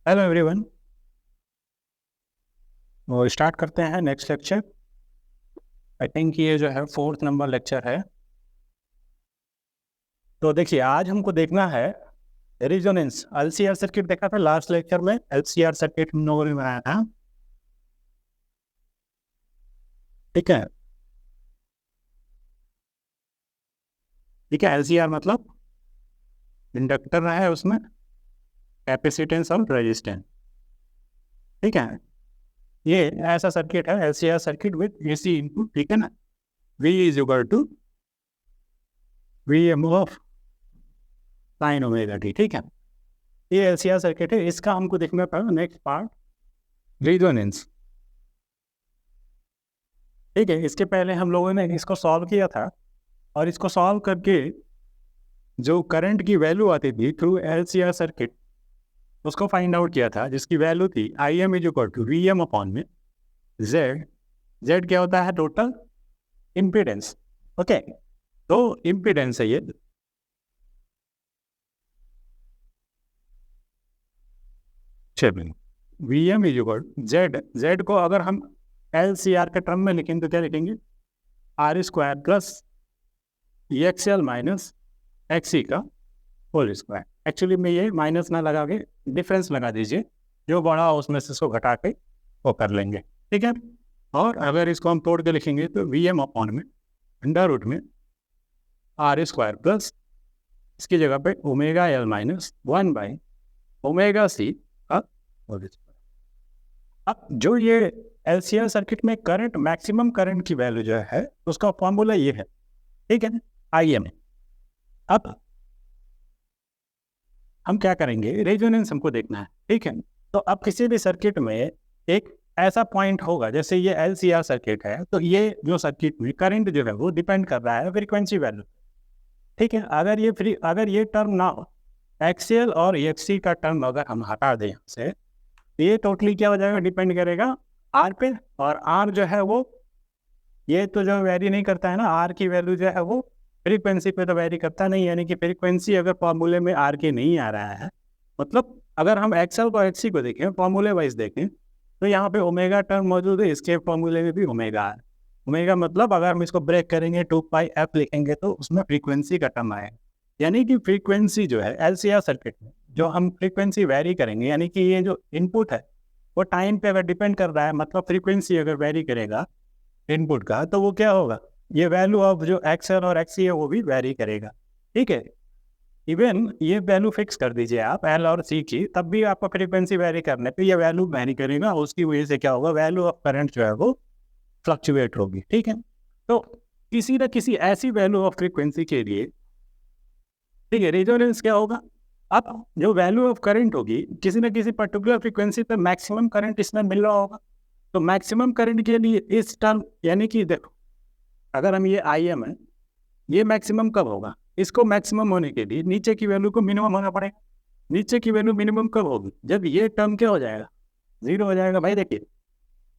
Hello everyone. वो start करते हैं नेक्स्ट लेक्चर। आई थिंक ये जो है 4th नंबर लेक्चर है। तो देखिए, आज हमको देखना है रेजोनेंस। एलसीआर सर्किट देखा था लास्ट लेक्चर में। एलसीआर सर्किट हम लोगों ने बनाया था, ठीक है। ठीक है, एलसीआर मतलब इंडक्टर है, उसमें कैपेसिटेंस और रेजिस्टेंस, ठीक है। ये ऐसा सर्किट है LCR circuit with AC input, ठीक है ना। V is equal to V M of sine omega T, ठीक है। ये एलसीआर सर्किट है, इसका हमको देखना पड़ेगा नेक्स्ट पार्ट, रेजोनेंस, ठीक है। इसके पहले हम लोगों ने इसको सॉल्व किया था, और इसको सॉल्व करके जो करंट की वैल्यू आती थी थ्रू एलसीआर सर्किट, उसको फाइंड आउट किया था, जिसकी वैल्यू थी I M is equal to V M upon में जेड। जेड क्या होता है? Total impedance, okay. तो इम्पीडेंस है ये, V M is equal Z. Z को अगर हम एलसीआर के टर्म में लिखेंगे तो क्या लिखेंगे? R square plus X L minus X E का होल स्क्वायर। एक्चुअली में ये माइनस ना लगा के डिफरेंस लगा दीजिए, जो बड़ा हो उसमें से इसको घटा के वो कर लेंगे, ठीक है। और अगर इसको हम तोड़ के लिखेंगे तो वी एम अपॉन में अंडर रूट में आर स्क्वायर प्लस इसकी जगह पे omega L minus 1 omega C का होल स्क्वायर। अब जो ये एलसीआर सर्किट में करंट, मैक्सिमम करंट की वैल्यू जो है उसका फॉर्मूला ये है, ठीक है, आई एम। अब हम क्या करेंगे, रेजोनेंस हमको देखना है, ठीक है। तो अब किसी भी सर्किट में एक ऐसा पॉइंट होगा, जैसे ये एलसीआर सर्किट है, तो ये जो सर्किट में करंट जो है वो डिपेंड कर रहा है फ्रीक्वेंसी वैल्यू, ठीक है। अगर ये टर्म ना हो, एक्सएल और एक्ससी का टर्म अगर हम हटा दें यहाँ से, तो ये टोटली क्या हो जाएगा? डिपेंड करेगा आर पे। और आर जो है वो ये तो जो वेरी नहीं करता है ना, आर की वैल्यू जो है वो फ्रीक्वेंसी पे तो वेरी करता नहीं, यानी कि फ्रीक्वेंसी अगर फॉर्मूले में आर के नहीं आ रहा है, मतलब अगर हम एक्सएल को एक्ससी को देखें फॉर्मूले वाइज देखें, तो यहाँ पे ओमेगा टर्म मौजूद है, इसके फॉर्मूले में भी ओमेगा है। ओमेगा मतलब अगर हम इसको ब्रेक करेंगे 2πf लिखेंगे तो उसमें फ्रीक्वेंसी का टर्म आएगा। यानी कि फ्रीक्वेंसी जो है एलसीआर सर्किट में जो हम फ्रीक्वेंसी वेरी करेंगे, यानी कि ये जो इनपुट है वो टाइम पे अगर डिपेंड कर रहा है, मतलब फ्रीक्वेंसी अगर वेरी करेगा इनपुट का, तो वो क्या होगा? ये वैल्यू ऑफ जो एक्सएल और एक्ससी है वो भी वेरी करेगा, ठीक है। इवन ये वैल्यू फिक्स कर दीजिए आप एल और सी की, तब भी आपको फ्रीक्वेंसी वेरी करने पे ये वैल्यू वेरी करेगा। उसकी वजह से क्या होगा? वैल्यू ऑफ करंट जो है वो फ्लक्चुएट होगी, ठीक है। तो किसी न किसी ऐसी वैल्यू ऑफ फ्रीक्वेंसी के लिए, ठीक है, रेजोनेंस क्या होगा? अब जो वैल्यू ऑफ करंट होगी किसी न किसी पर्टिकुलर फ्रीक्वेंसी पे मैक्सिमम करंट इसमें मिल रहा होगा। तो मैक्सिमम करंट के लिए इस टर्म, यानी कि देखो, अगर हम ये आई एम है, ये मैक्सिमम कब होगा? इसको मैक्सिमम होने के लिए नीचे की वैल्यू को मिनिमम होना पड़ेगा। नीचे की वैल्यू मिनिमम कब होगी? जब ये टर्म क्या हो जाएगा? जीरो हो जाएगा। भाई देखिए,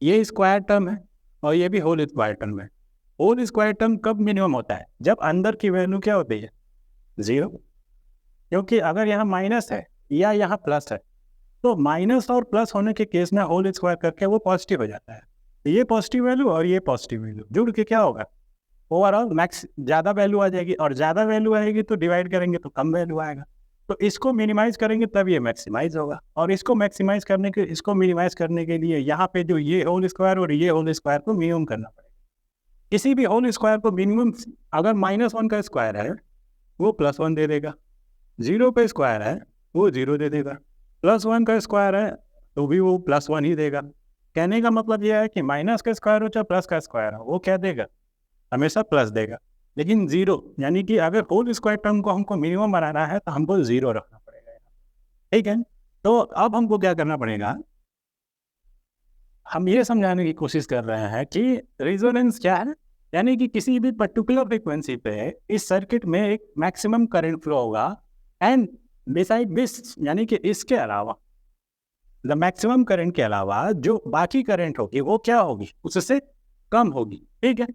ये स्क्वायर टर्म है और ये भी होल स्क्वायर टर्म है। होल स्क्वायर टर्म कब मिनिमम होता है? जब अंदर की वैल्यू क्या होती है? जीरो। क्योंकि अगर यहाँ माइनस है या यहाँ प्लस है, तो माइनस और प्लस होने के केस में होल स्क्वायर करके वो पॉजिटिव हो जाता है। ये पॉजिटिव वैल्यू और ये पॉजिटिव वैल्यू जुड़ के क्या होगा? ओवरऑल मैक्स ज़्यादा वैल्यू आ जाएगी, और ज़्यादा वैल्यू आएगी तो डिवाइड करेंगे तो कम वैल्यू आएगा। तो इसको मिनिमाइज करेंगे तब ये मैक्सिमाइज होगा, और इसको मिनिमाइज करने के लिए यहाँ पे जो ये होल स्क्वायर और ये होल स्क्वायर को मिनिमम करना पड़ेगा। किसी भी होल स्क्वायर को मिनिमम, अगर -1 का स्क्वायर है वो +1 दे देगा, 0 का स्क्वायर है वो 0 दे देगा, +1 का स्क्वायर है तो भी वो +1 ही देगा। कहने का मतलब यह है कि माइनस का स्क्वायर हो चाहे प्लस का स्क्वायर हो, वो क्या देगा? हमेशा प्लस देगा। लेकिन जीरो, यानी कि अगर होल स्क्वायर टर्म को हमको मिनिमम बनाना है तो हमको जीरो रखना पड़ेगा, ठीक है। तो अब हमको क्या करना पड़ेगा? हम ये समझाने की कोशिश कर रहे हैं कि रेजोनेंस क्या है, यानी कि किसी भी पर्टिकुलर फ्रीक्वेंसी पे इस सर्किट में एक मैक्सिमम करंट फ्लो होगा, एंड बिसाइड दिस, यानी कि इसके अलावा, द मैक्सिमम करंट के अलावा जो बाकी करंट होगी वो क्या होगी? उससे कम होगी, ठीक है।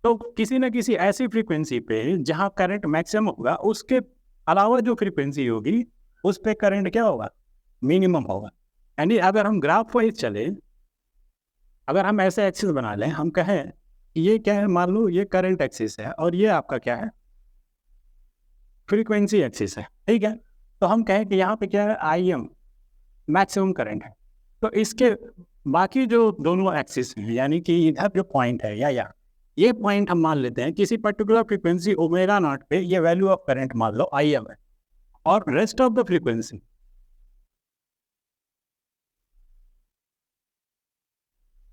तो किसी न किसी ऐसी फ्रीक्वेंसी पे जहाँ करंट मैक्सिमम होगा, उसके अलावा जो फ्रीक्वेंसी होगी उस पे करंट क्या होगा? मिनिमम होगा। यानी अगर हम ग्राफ वाइज चले, अगर हम ऐसे एक्सिस बना लें, हम कहें कि ये क्या है, मान लो ये करंट एक्सिस है और ये आपका क्या है, फ्रीक्वेंसी एक्सिस है, ठीक है। तो हम कहें कि यहाँ पे क्या है, आई एम मैक्सिमम करंट है। तो इसके बाकी जो दोनों एक्सिस हैं, यानी कि इधर जो पॉइंट है या ये पॉइंट हम मान लेते हैं किसी पर्टिकुलर फ्रीक्वेंसी ओमेगा नॉट पे, ये वैल्यू ऑफ करंट मान लो आई एम है, और रेस्ट ऑफ द फ्रीक्वेंसी,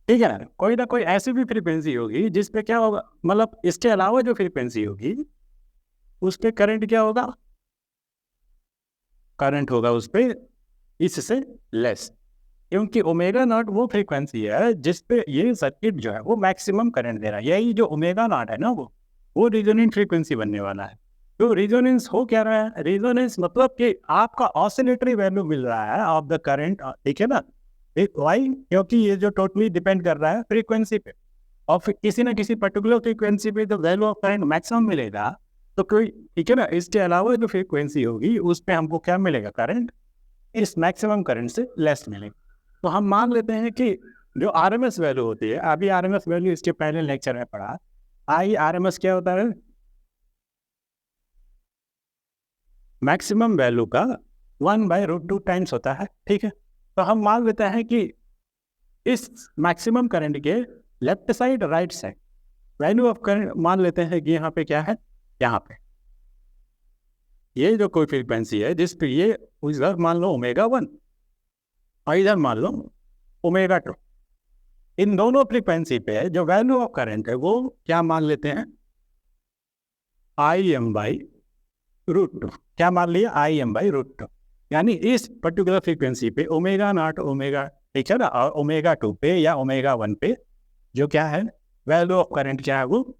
ठीक है ना, कोई ना कोई ऐसी भी फ्रीक्वेंसी होगी जिस पे क्या होगा, मतलब इसके अलावा जो फ्रीक्वेंसी होगी उस पे करंट क्या होगा, करंट होगा उस पे इससे लेस, क्योंकि ओमेगा नॉट वो फ्रीक्वेंसी है जिस पे ये सर्किट जो है वो मैक्सिमम करंट दे रहा है। यही जो ओमेगा नॉट है ना, वो रिजोनेंट फ्रीक्वेंसी बनने वाला है। तो रिजोनेंस हो क्या रहा है, रिजोनेंस मतलब कि आपका ऑसिलेटरी वैल्यू मिल रहा है ऑफ द करंट, ठीक है ना। वाई, क्योंकि ये जो टोटली डिपेंड कर रहा है फ्रीक्वेंसी पे, और फिर किसी ना किसी पर्टिकुलर फ्रीक्वेंसी पे जो वैल्यू ऑफ करंट मैक्सिमम मिलेगा, तो कोई, ठीक है ना, इसके अलावा जो फ्रीक्वेंसी होगी उस पे हमको क्या मिलेगा, करंट इस मैक्सिमम करंट से लेस मिलेगा। तो हम मान लेते हैं कि जो आरएमएस वैल्यू होती है, अभी आरएमएस वैल्यू इसके पहले लेक्चर में पढ़ा, आई आरएमएस क्या होता है, मैक्सिमम वैल्यू का 1/√2 टाइम्स होता है, ठीक है। तो हम मान लेते हैं कि इस मैक्सिमम करंट के left side right side value of current मान लेते हैं कि यहाँ पे क्या है, यहाँ पे ये जो कोई फ्रीक्वेंसी है जिस पे ये इधर मान लो ओमेगा 1 और इधर मान लो ओमेगा 2, इन दोनों फ्रीक्वेंसी पे जो वैल्यू ऑफ करंट है वो क्या मान लेते हैं, IM/√2। क्या मान लिया, IM/√2। यानी इस पर्टिकुलर फ्रीक्वेंसी पे ओमेगा नॉट ओमेगा, ठीक है ना, और ओमेगा 2 पे या ओमेगा 1 पे जो क्या है वैल्यू ऑफ करंट क्या है, वो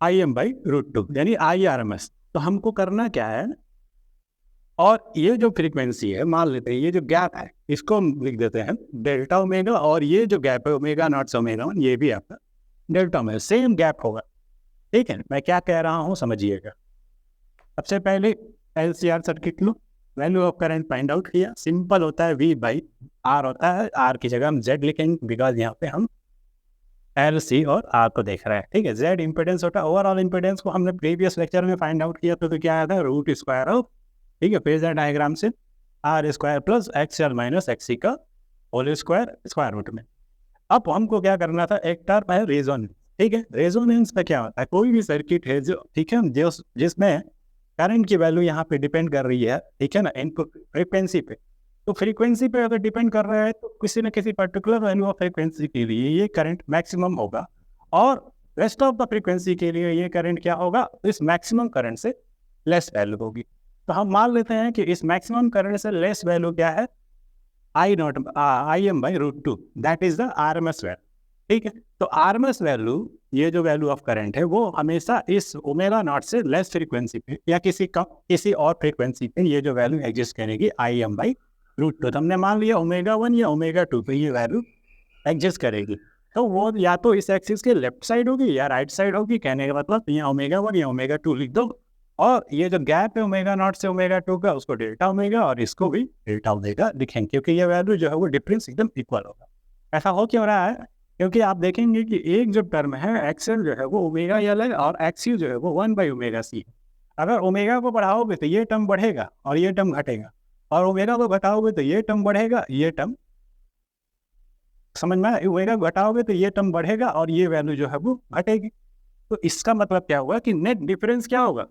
IM/√2 यानी IRMS। तो हमको करना क्या है, और ये जो फ्रीक्वेंसी है मान लेते हैं, ये जो गैप है इसको हम लिख देते हैं डेल्टा ओमेगा, और ये जो गैप है ओमेगा नॉट से ओमेगा 1, ये भी आपका डेल्टा ओमेगा, सेम गैप होगा, ठीक है। मैं क्या कह रहा हूँ समझिएगा। सबसे पहले LCR circuit low, value of current find out किया, सिंपल होता है V/R होता है, R की जगह हम Z लिखेंगे बिकॉज यहाँ पे हम LC और R को देख रहे हैं, ठीक है। Z इम्पिडेंस होता है, ओवरऑल इम्पिडेंस को हमने प्रीवियस लेक्चर में फाइंड आउट किया, तो क्या आया था, √² ऑफ, ठीक है, फेजर डायग्राम से R² plus XL minus XC का होल स्क्वायर स्क्वायर रूट में। अब हमको क्या करना था, एक टर्म है रेजोनेंस, ठीक है। रेजोनेंस में क्या होता है, कोई भी सर्किट है जो, ठीक है, जो जिसमें करंट की वैल्यू यहाँ पे डिपेंड कर रही है, ठीक है ना, इनपुट फ्रीक्वेंसी पे, तो फ्रीक्वेंसी पे अगर डिपेंड कर रहा है तो किसी न किसी पर्टिकुलर वैल्यू ऑफ फ्रीक्वेंसी के लिए ये करंट मैक्सिमम होगा, और रेस्ट ऑफ द फ्रीक्वेंसी के लिए ये करंट क्या होगा, इस मैक्सिमम करंट से लेस वैल्यू होगी। तो हम मान लेते हैं कि इस मैक्सिमम करंट से लेस वैल्यू क्या है, IM/√2, that is the RMS value, ठीक है। तो RMS वैल्यू, ये जो वैल्यू ऑफ करंट है वो हमेशा इस ओमेगा नॉट से लेस फ्रीक्वेंसी पे या किसी और फ्रीक्वेंसी पे ये जो वैल्यू एग्जिस्ट करेगी IM/√2। तो हमने मान लिया ओमेगा 1 या ओमेगा 2 पे ये वैल्यू एग्जिस्ट करेगी, तो वो या तो इस एक्सिस के लेफ्ट साइड होगी या राइट साइड होगी, कहने का मतलब यहाँ ओमेगा 1 या ओमेगा 2 लिख दो, और ये जो गैप है ओमेगा नॉट से ओमेगा 2 का उसको डेल्टा ओमेगा, और इसको भी डेल्टा ओमेगा लिखेंगे, क्योंकि ये वैल्यू जो है वो डिफरेंस एकदम इक्वल होगा। ऐसा हो क्यों रहा है, क्योंकि आप देखेंगे कि एक जो टर्म है XL जो है वो ओमेगा L है, और XC जो है वो 1/ओमेगा C है। अगर ओमेगा को बढ़ाओगे तो ये टर्म बढ़ेगा और ये टर्म घटेगा, और ओमेगा को घटाओगे तो ये टर्म बढ़ेगा, ये टर्म, समझ में आया, ओमेगा घटाओगे तो ये टर्म बढ़ेगा और ये वैल्यू जो है वो घटेगी। तो इसका मतलब क्या हुआ कि नेट डिफरेंस क्या होगा,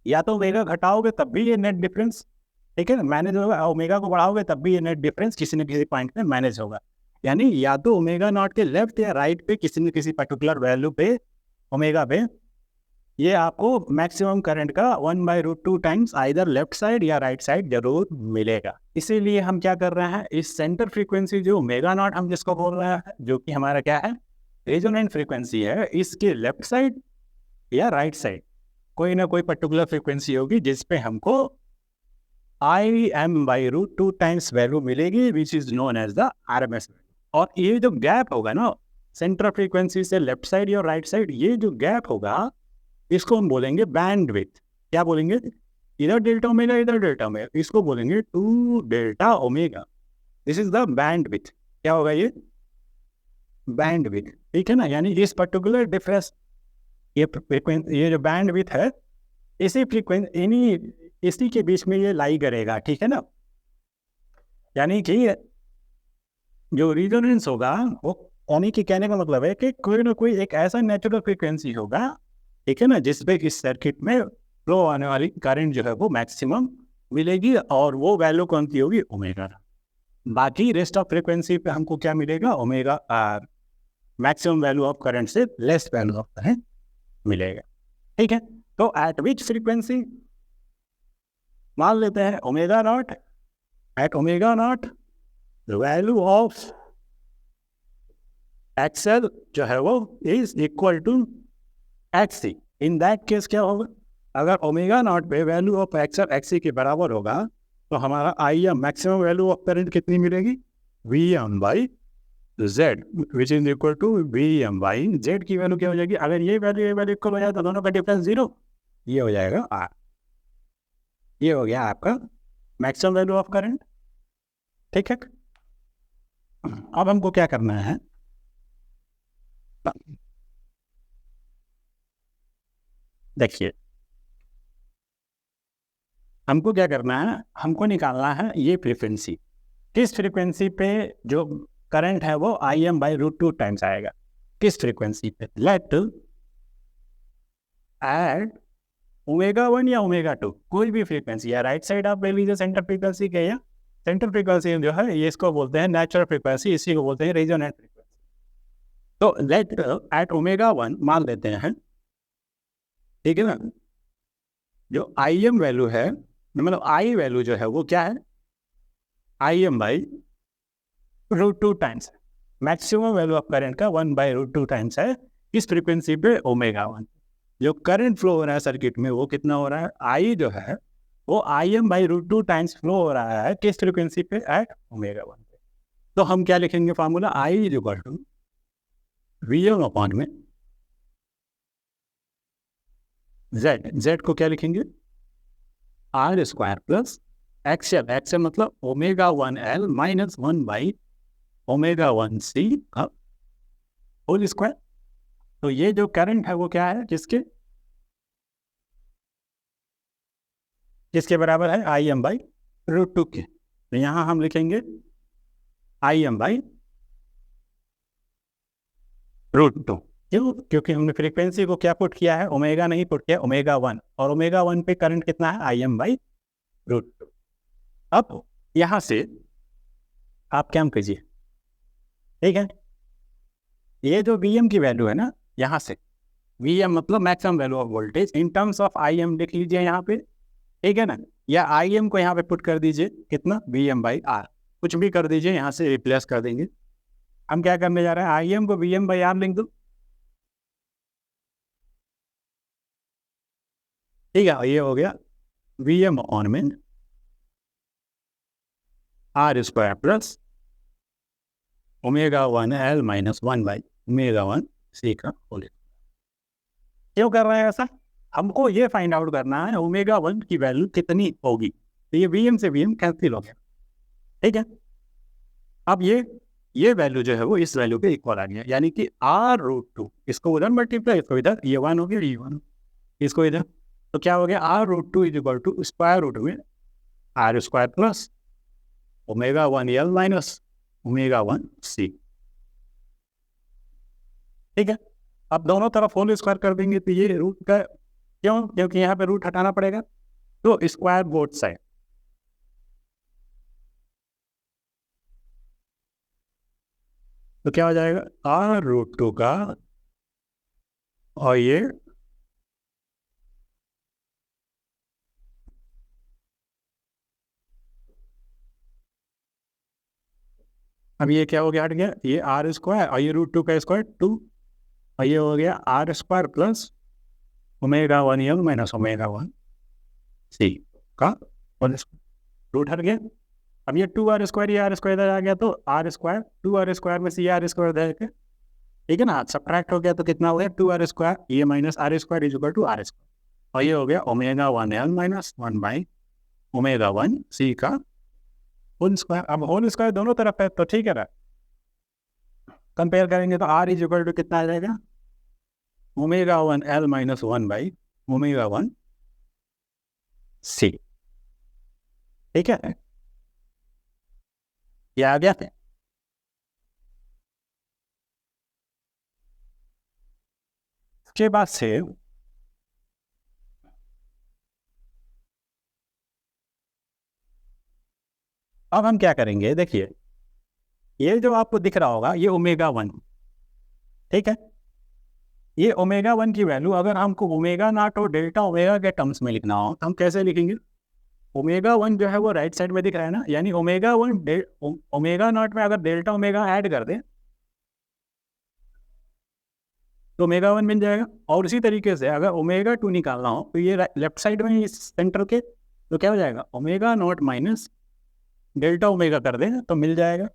या तो ओमेगा घटाओगे तब भी ये नेट डिफरेंस, ठीक है ना, मैनेज होगा, ओमेगा को बढ़ाओगे तब भी ये नेट डिफरेंस किसी न किसी पॉइंट पे मैनेज होगा। यानी या तो ओमेगा नॉट के लेफ्ट या राइट पे किसी न किसी पर्टिकुलर वैल्यू पे ओमेगा पे ये आपको मैक्सिमम करंट का 1/√2 टाइम्स आइदर लेफ्ट साइड या राइट साइड जरूर मिलेगा। इसीलिए हम क्या कर रहे हैं, इस सेंटर फ्रीक्वेंसी जो ओमेगा नॉट हम जिसको बोल रहे हैं, जो कि हमारा क्या है रेजोनेंट फ्रीक्वेंसी है, इसके लेफ्ट साइड या राइट साइड कोई ना कोई पर्टिकुलर फ्रीक्वेंसी होगी जिस पे हमको IM/√2 टाइम्स वैल्यू मिलेगी, which is known as the RMS। और ये जो गैप होगा ना सेंट्रल फ्रीक्वेंसी से लेफ्ट साइड या राइट साइड, ये जो गैप होगा इसको हम बोलेंगे बैंडविड्थ। क्या बोलेंगे, इधर डेल्टा ओमेगा, इधर डेल्टा ओमेगा, इसको बोलेंगे 2 delta omega. This is the bandwidth. क्या होगा ये? बैंडविड्थ, ठीक है ना। यानी इस पर्टिकुलर डिफरेंस, ये फ्रीक्वेंसी, ये जो बैंडविड्थ है, इसी फ्रीक्वेंसी, इसी के बीच में ये लाई करेगा, ठीक है ना। यानी कि जो रिजोनेंस होगा वो, यानी कि कहने का मतलब है कि कोई ना कोई एक ऐसा नेचुरल फ्रीक्वेंसी होगा, ठीक है ना, जिसपे इस सर्किट में फ्लो आने वाली करंट जो है वो मैक्सिमम मिलेगी, और वो वैल्यू कौन सी होगी? ओमेगा। बाकी रेस्ट ऑफ फ्रीक्वेंसी पे हमको क्या मिलेगा? Omega R, maximum value of current से लेस वैल्यू ऑफ करंट मिलेगा, ठीक है। तो एट विच फ्रीक्वेंसी, मान लेते हैं omega naught, at omega naught the value of XL जो है वो is equal to XC. In that case क्या होगा? अगर ओमेगा नॉट पे वैल्यू ऑफ एक्सएल एक्सी के बराबर होगा तो हमारा I M, maximum value of current कितनी मिलेगी? V M by Z, which is equal to V M by Z की वैल्यू क्या हो जाएगी? अगर ये वैल्यू इक्वल हो जाए तो दोनों का डिफरेंस 0, ये हो जाएगा आर। ये हो गया आपका मैक्सिमम वैल्यू ऑफ करंट, ठीक है। अब हमको क्या करना है? देखिए, हमको क्या करना है, हमको निकालना है ये फ्रीक्वेंसी। किस फ्रीक्वेंसी पे जो करंट है वो I M by root 2 times आएगा? किस फ्रीक्वेंसी पे? लेट एट ओमेगा 1 या ओमेगा 2, कोई भी फ्रीक्वेंसी, या राइट साइड आप ले लीजिए सेंटर फ्रीक्वेंसी के, या सेंटर फ्रीक्वेंसी जो है ये इसको बोलते हैं नेचुरल फ्रीक्वेंसी, इसी को बोलते हैं रेजोनेंट फ्रीक्वेंसी। तो लेट एट ओमेगा 1 मान लेते हैं, ठीक है ना। जो आई एम वैल्यू है, मतलब आई वैल्यू जो है वो क्या है? I M by root 2 times, maximum value of current का 1 बाई रूट 2 टाइम्स है इस फ्रीक्वेंसी पे ओमेगा 1। जो करंट फ्लो हो रहा है सर्किट में वो कितना हो रहा है? आई जो है वो I M by root 2 times flow हो रहा है किस फ्रीक्वेंसी पे? एट ओमेगा 1 पे। तो हम क्या लिखेंगे formula? I is equal to V M upon में जेड। जेड को क्या लिखेंगे? R square plus XL, XL मतलब omega 1 L minus 1 by omega 1 C का होल स्क्वायर। तो ये जो करंट है वो क्या है? किसके बराबर है? आई एम बाई रूट 2 के। तो यहाँ हम लिखेंगे आई एम बाई रूट 2। क्यों? क्योंकि हमने फ्रीक्वेंसी को क्या पुट किया है? ओमेगा नहीं पुट किया, ओमेगा 1, और ओमेगा 1 पे करंट कितना है? I M by root 2। अब यहाँ से आप क्या कीजिए, ठीक है, ये जो वी एम की वैल्यू है ना, यहाँ से वी एम मतलब maximum value of voltage, in terms of I am लिख लीजिए यहाँ पे, ठीक है ना। या आई एम को यहाँ पे पुट कर दीजिए, कितना? वी एम बाई आर, कुछ भी कर दीजिए, यहाँ से रिप्लेस कर देंगे। हम क्या करने जा रहे हैं? आई एम को वी एम बाई आर लिख दो, ठीक है। ये हो गया वी एम ऑन में R square plus omega 1 L minus 1 by omega 1 C का होल। क्यों कर रहे हैं ऐसा? हमको ये फाइंड आउट करना है ओमेगा 1 की वैल्यू कितनी होगी। तो ये वी एम से वी एम कैंसिल हो गया, ठीक है। अब ये वैल्यू जो है वो इस वैल्यू पे इक्वल आ गया, यानी कि आर रूट 2, इसको उधर मल्टीप्लाई, इसको इधर, ये 1 हो गया, ये 1, इसको इधर, तो क्या हो गया? R root 2 is equal to square root में R square plus omega 1 L minus omega 1 C, ठीक है। अब दोनों तरफ होल स्क्वायर कर देंगे तो ये रूट का, क्यों? क्योंकि यहाँ पे रूट हटाना पड़ेगा, तो स्क्वायर बोथ साइड, तो क्या हो जाएगा? आर रूट 2 का, और ये अब ये क्या हो गया? हट गया, ये आर स्क्वायर और ये रूट 2 का स्क्वायर 2, और ये हो गया R square plus omega 1 L minus omega 1 C का होल स्क्वायर, रूट हट गया। अब ये 2 आर स्क्वायर, ये आर स्क्वायर इधर आ गया, तो आर स्क्वायर 2 आर स्क्वायर में से ये आर स्क्वायर इधर के, ठीक है ना, सब्ट्रैक्ट हो गया, तो कितना हो गया? 2 आर स्क्वायर, ये minus R square is equal to R square. और ये हो गया omega 1 L minus 1 by omega 1 C का होल स्क्वायर। अब होल स्क्वायर दोनों तरफ है तो ठीक है ना, कंपेयर करेंगे तो R इज इक्वल टू कितना आ जाएगा, omega 1 L minus 1 by omega 1 C। ठीक है, ये आ गया। इसके बाद से अब हम क्या करेंगे, देखिए ये जो आपको दिख रहा होगा ये ओमेगा 1, ठीक है। ये ओमेगा 1 की वैल्यू अगर हमको ओमेगा नॉट और डेल्टा ओमेगा के टर्म्स में लिखना हो तो हम कैसे लिखेंगे, ओमेगा 1 जो है वो राइट साइड में दिख रहा है ना, यानी ओमेगा 1 ओमेगा नॉट में अगर डेल्टा ओमेगा ऐड कर दें तो ओमेगा 1 मिल जाएगा। और उसी तरीके से अगर ओमेगा 2 निकालना हो तो ये लेफ्ट साइड में इस सेंटर के तो क्या हो जाएगा, omega naught minus delta omega कर दें तो मिल जाएगा।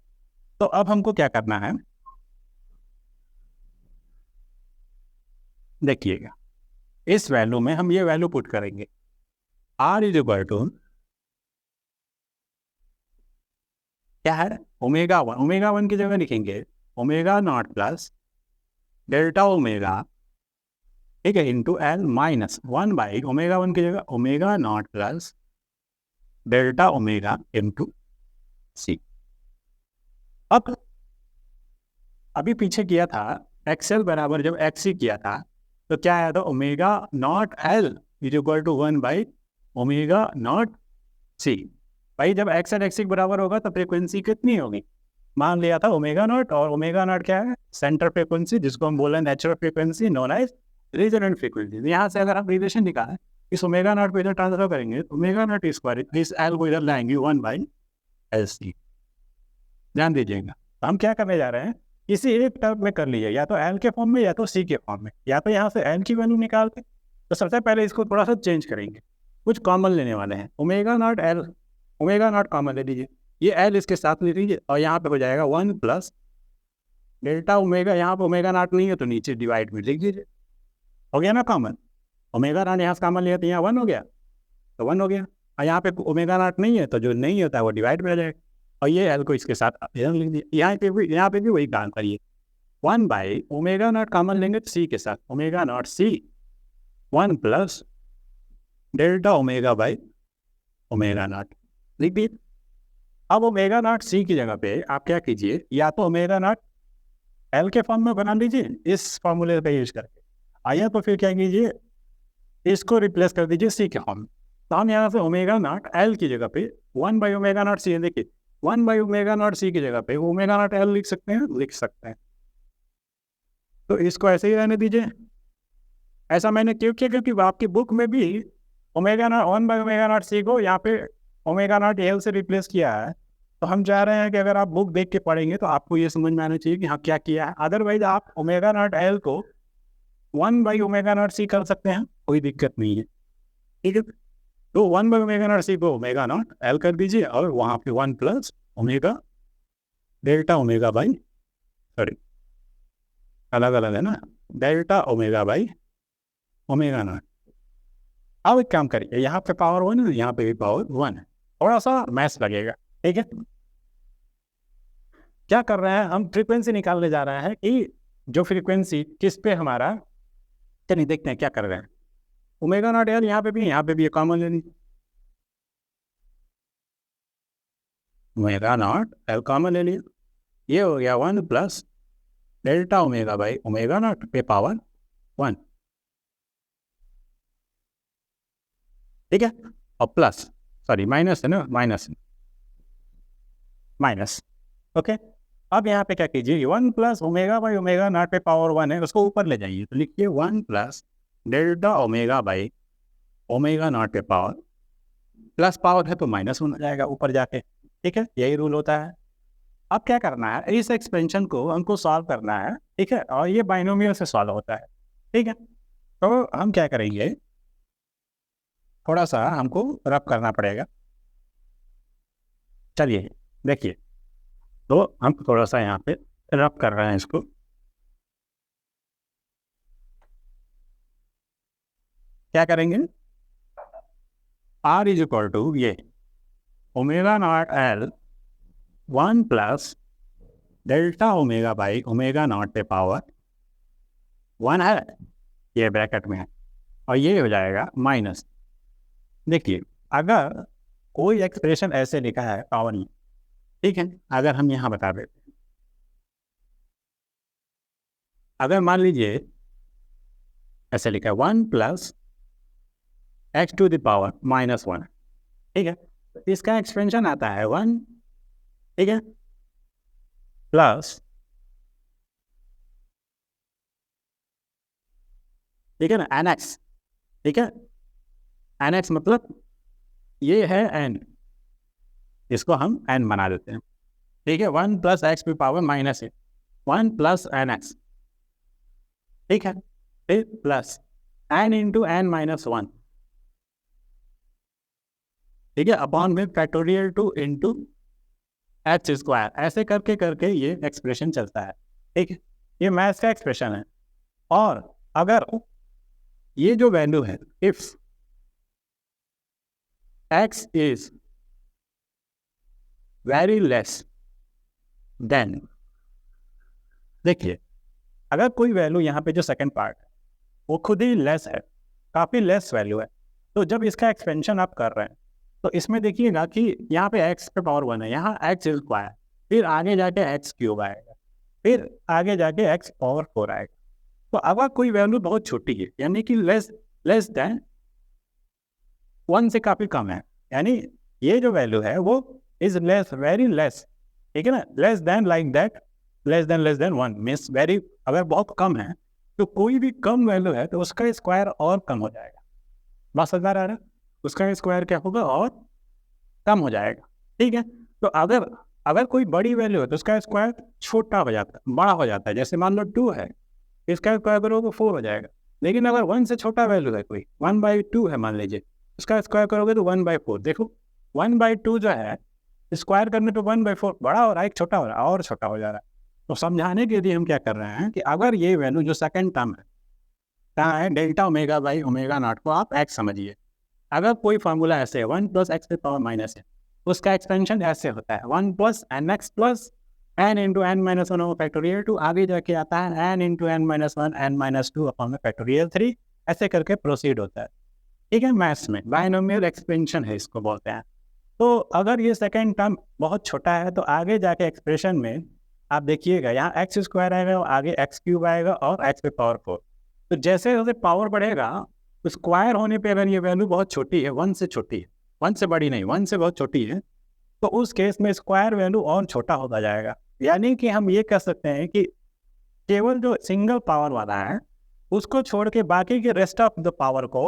तो अब हमको क्या करना है, देखिएगा इस वैल्यू में हम ये वैल्यू पुट करेंगे, R इज इक्वल टू क्या है, ओमेगा 1, ओमेगा 1 की जगह लिखेंगे omega naught plus delta omega, ठीक है, into L minus 1 by omega 1 की जगह omega naught plus delta omega into C। अब अभी पीछे किया था XL बराबर जब XC किया था तो क्या आया था, omega naught L is equal to 1 by omega naught C। भाई जब XL XC बराबर होगा तो फ्रीक्वेंसी कितनी होगी, मान लिया था ओमेगा नॉट, और ओमेगा नॉट क्या है, सेंटर फ्रीक्वेंसी जिसको हम बोले natural frequency known as resonant frequency. यहाँ से अगर हम रिलेशन निकालें इस ओमेगा नॉट को इधर ट्रांसफर करेंगे तो ओमेगा नॉट स्क्वायर इस L को इधर लाएंगे 1 बाई LC। ध्यान दीजिएगा, तो हम क्या करने जा रहे हैं, किसी एक टर्म में कर लीजिए, या तो L के फॉर्म में या तो C के फॉर्म में, या तो यहाँ से L की वैल्यू निकालते तो सबसे पहले इसको थोड़ा सा चेंज करेंगे, कुछ कॉमन लेने वाले हैं, omega naught L, omega naught common ले लीजिए, ये L इसके साथ ले लीजिए और यहाँ पे हो जाएगा 1 प्लस डेल्टा ओमेगा, यहाँ पे ओमेगा नॉट नहीं है तो नीचे डिवाइड में लिख दीजिए, हो गया ना कॉमन, ओमेगा नॉट यहाँ से कॉमन लिया तो यहाँ 1 हो गया, तो 1 हो गया, और यहाँ पे ओमेगा नॉट नहीं है तो जो नहीं होता है वो डिवाइड में आ जाएगा, और ये L को इसके साथ लिख दिया, यहाँ पे भी वही काम करिए, 1 बाई ओमेगा नॉट कॉमन लेंगे तो C के साथ omega naught C 1 plus delta omega by omega not लिख दिए। अब ओमेगा नॉट C की जगह पे आप क्या कीजिए, या तो ओमेगा नॉट L के फॉर्म में बना लीजिए इस फॉर्मूले का यूज करके, आया तो फिर क्या कीजिए, इसको रिप्लेस कर दीजिए C के फॉर्म में। तो हम यहाँ से ओमेगा नॉट L की जगह पे 1 बाई ओमेगा नॉट C, देखिए 1 बाई ओमेगा नॉट C की जगह पे ओमेगा नॉट L लिख सकते हैं, लिख सकते हैं, तो इसको ऐसे ही रहने दीजिए। ऐसा मैंने क्यों किया, क्योंकि आपकी बुक में भी omega naught 1 by omega naught C को यहाँ पे ओमेगा नॉट L से रिप्लेस किया है, तो हम चाह रहे हैं कि अगर आप बुक देख के पढ़ेंगे तो आपको ये समझ में आना चाहिए कि हाँ क्या किया है। अदरवाइज आप ओमेगा नॉट L को 1 बाई ओमेगा नॉट C कर सकते हैं, कोई दिक्कत नहीं है, ठीक है। तो 1 बाई ओमेगा नॉट C को ओमेगा नॉट L कर दीजिए और वहाँ पे 1 plus omega delta omega by, sorry अलग अलग है ना, delta omega by omega not. अब एक काम करिए, यहाँ पे पावर 1 है, यहाँ पे भी पावर 1 है, थोड़ा सा मैथ्स लगेगा, ठीक है। क्या कर रहे हैं हम, फ्रीक्वेंसी निकालने जा रहे हैं कि जो फ्रीक्वेंसी किस पे हमारा, चलिए देखते हैं क्या कर रहे हैं, ओमेगा नॉट L यहाँ पे भी कॉमन ले लीजिए, ओमेगा नॉट L कॉमन ले लीजिए, ये हो गया 1 plus delta omega by omega naught पे पावर 1, ठीक है, और प्लस, सॉरी माइनस है ना, माइनस, ओके। अब यहाँ पे क्या कीजिए, 1 plus omega by omega naught पे पावर 1 है, उसको ऊपर ले जाइए, तो लिखिए 1 plus delta omega by omega naught पे पावर, प्लस पावर है तो माइनस होना जाएगा ऊपर जाके, ठीक है, यही रूल होता है। अब क्या करना है, इस एक्सपेंशन को हमको सॉल्व करना है, ठीक है, और ये बाइनोमियल से सॉल्व होता है, ठीक है। तो हम क्या करेंगे, थोड़ा सा हमको रब करना पड़ेगा, चलिए देखिए, तो हम थोड़ा सा यहाँ पे रब कर रहे हैं इसको, क्या करेंगे, आर इज इक्वल टू ये omega naught L 1 plus delta omega by omega naught पे पावर 1 है, ये ब्रैकेट में है, और ये हो जाएगा माइनस। देखिए अगर कोई एक्सप्रेशन ऐसे लिखा है पावर में, ठीक है, अगर हम यहाँ बता देते हैं, अगर मान लीजिए ऐसे लिखा है 1 plus X to the power -1, ठीक है, तो इसका एक्सपेंशन आता है 1, ठीक है, प्लस, ठीक है ना, एन एक्स, ठीक है, एन एक्स मतलब ये है एन, इसको हम एन बना देते हैं, ठीक है, 1 प्लस एक्स की पावर -1, 1 प्लस एन एक्स, ठीक है, फिर प्लस एन इंटू एन -1, ठीक है, अपॉन में फैक्टोरियल 2 इंटू एच स्क्वायर, ऐसे करके करके ये एक्सप्रेशन चलता है, ठीक है, ये मैथ्स का एक्सप्रेशन है। और अगर ये जो वैल्यू है, if x is very less than, देखिए अगर कोई वैल्यू यहाँ पे जो सेकंड पार्ट है वो खुद ही लेस है, काफ़ी लेस वैल्यू है, तो जब इसका एक्सपेंशन आप कर रहे हैं तो इसमें देखिएगा कि यहाँ पे x पे पावर 1 है, यहाँ x स्क्वायर, फिर आगे जाके x क्यूब आएगा, फिर आगे जाके x पावर 4 आएगा। तो अगर कोई वैल्यू बहुत छोटी है, यानी कि लेस देन 1 से काफ़ी कम है, यानी ये जो वैल्यू है वो इज लेस, वेरी लेस, ठीक है ना, less than like that, less than 1 means very, अगर बहुत कम है तो कोई भी कम वैल्यू है तो उसका स्क्वायर और कम हो जाएगा, बात समझ आ रहा है, उसका स्क्वायर क्या होगा और कम हो जाएगा, ठीक है। तो अगर कोई बड़ी वैल्यू है तो उसका स्क्वायर छोटा हो जाता है, बड़ा हो जाता है, जैसे मान लो 2 है, इसका स्क्वायर करोगे 4 हो जाएगा, लेकिन अगर 1 से छोटा वैल्यू है, कोई 1/2 है मान लीजिए, उसका स्क्वायर करोगे तो 1/4, देखो 1/2 जो है स्क्वायर करने पे 1/4 बड़ा हो रहा है, एक छोटा हो रहा है और छोटा हो जा रहा है। तो समझाने के लिए हम क्या कर रहे हैं कि अगर ये वैल्यू जो सेकंड टर्म है, कहाँ है, delta omega by omega not को आप x समझिए, अगर कोई फार्मूला ऐसे है 1 प्लस एक्स पे पावर माइनस है, उसका एक्सपेंशन ऐसे होता है 1 plus N X plus N into N minus 1 factorial 2, आगे जाके आता है N into N minus 1 N minus 2 upon में फैक्टोरियल 3, ऐसे करके प्रोसीड होता है, ठीक है। मैथ्स में बाइनोमियल एक्सपेंशन है, इसको बोलते हैं। तो अगर ये सेकेंड टर्म बहुत छोटा है तो आगे जाके एक्सप्रेशन में आप देखिएगा यहाँ एक्स स्क्वायर आएगा और आगे एक्स क्यूब आएगा और एक्स पे पावर 4, तो जैसे जैसे पावर बढ़ेगा तो स्क्वायर होने पे अगर ये वैल्यू बहुत छोटी है, 1 से छोटी है, 1 से बड़ी नहीं, 1 से बहुत छोटी है, तो उस केस में स्क्वायर वैल्यू और छोटा होता जाएगा। यानी कि हम ये कह सकते हैं कि केवल जो सिंगल पावर वाला है उसको छोड़ के बाकी के रेस्ट ऑफ द पावर को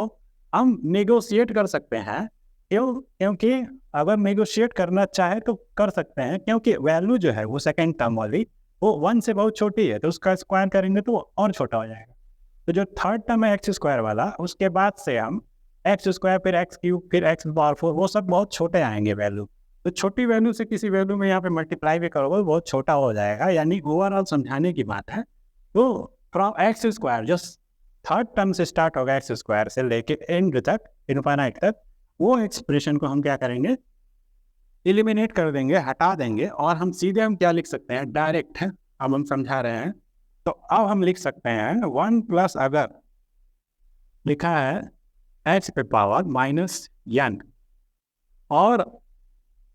हम नेगोशिएट कर सकते हैं, क्योंकि अगर नेगोशिएट करना चाहे तो कर सकते हैं, क्योंकि वैल्यू जो है वो सेकेंड टर्म वाली वो 1 से बहुत छोटी है, तो उसका स्क्वायर करेंगे तो और छोटा हो जाएगा। तो जो थर्ड टर्म है एक्स स्क्वायर वाला, उसके बाद से हम एक्स स्क्वायर फिर एक्स क्यूब फिर एक्स पावर 4, वो सब बहुत छोटे आएंगे वैल्यू, तो छोटी वैल्यू से किसी वैल्यू में यहाँ पे मल्टीप्लाई भी करोगे बहुत छोटा हो जाएगा। यानी ओवरऑल समझाने की बात है, तो फ्रॉम एक्स स्क्वायर जो थर्ड टर्म से स्टार्ट होगा एक्स स्क्वायर से लेके एंड तक, इनफाइनाइट तक, वो एक्सप्रेशन को हम क्या करेंगे, एलिमिनेट कर देंगे, हटा देंगे, और हम सीधे हम क्या लिख सकते हैं, डायरेक्ट है, अब हम समझा रहे हैं, तो अब हम लिख सकते हैं 1 प्लस, अगर लिखा है एक्स पे पावर -n और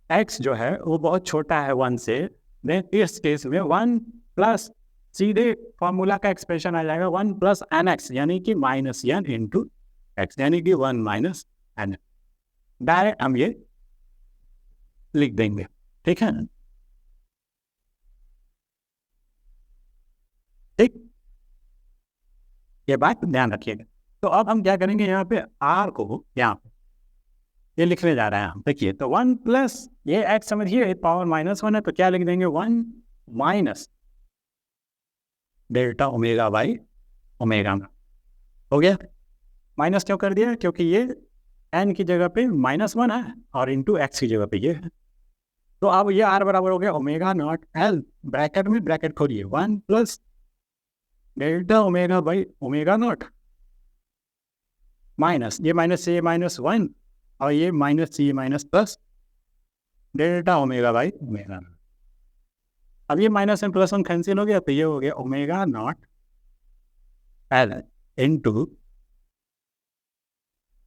x जो है वो बहुत छोटा है 1 से, देन इस केस में 1 प्लस, सीधे फॉर्मूला का एक्सप्रेशन आ जाएगा 1 प्लस एन एक्स, यानी कि -n इंटू एक्स, यानी कि 1 माइनस एन, डायरेक्ट हम ये लिख देंगे, ठीक है, ठीक, ये बात ध्यान रखिएगा। तो अब हम क्या करेंगे, यहाँ पे r को यहाँ पे ये लिखने जा रहे हैं हम, देखिए, तो 1 प्लस ये x समझिए पावर -1 है, तो क्या लिख देंगे 1 minus delta omega by omega, हो गया। माइनस क्यों कर दिया, क्योंकि ये n की जगह पे -1 है और इंटू x की जगह पे ये है, तो अब ये r बराबर हो गया ओमेगा नॉट l, ब्रैकेट में ब्रैकेट खोलिए 1 plus delta omega by omega not, minus ये माइनस वन और ये माइनस ये minus plus delta omega by omega. अब ये minus and plus one cancel हो गया तो ये हो गया omega naught L into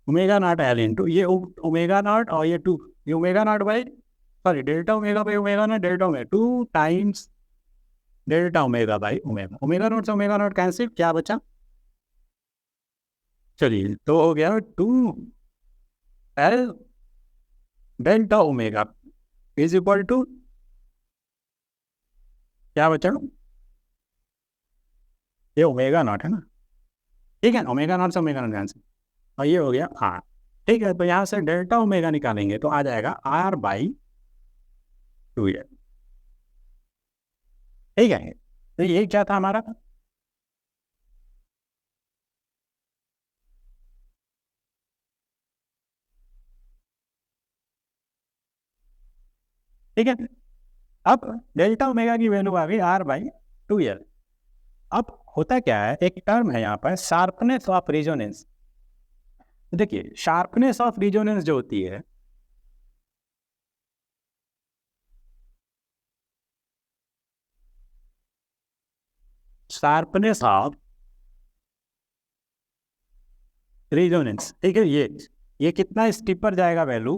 omega naught L into ये ओमेगा नॉट और ये टू, ये omega not by sorry delta omega by omega not delta omega two times delta omega by omega. Omega naught से ओमेगा नॉट कैंसिल, क्या बचा, चलिए तो हो गया two L delta omega is equal to क्या बचा, ये ओमेगा नॉट है ना, ठीक है, ओमेगा नॉट से ओमेगा नॉट कैंसिल और ये हो गया आर। ठीक है, तो यहाँ से डेल्टा ओमेगा निकालेंगे तो आ जाएगा आर बाई टू एल। ठीक है, तो ये क्या था हमारा, ठीक है। अब डेल्टा ओमेगा की वैल्यू आ गई आर बाई टू एल। अब होता क्या है, एक टर्म है यहाँ पर शार्पनेस ऑफ रेजोनेंस। देखिए शार्पनेस ऑफ रेजोनेंस जो होती है, शार्पनेस ऑफ रेजोनेंस, ठीक है, ये कितना स्टीपर जाएगा वैल्यू,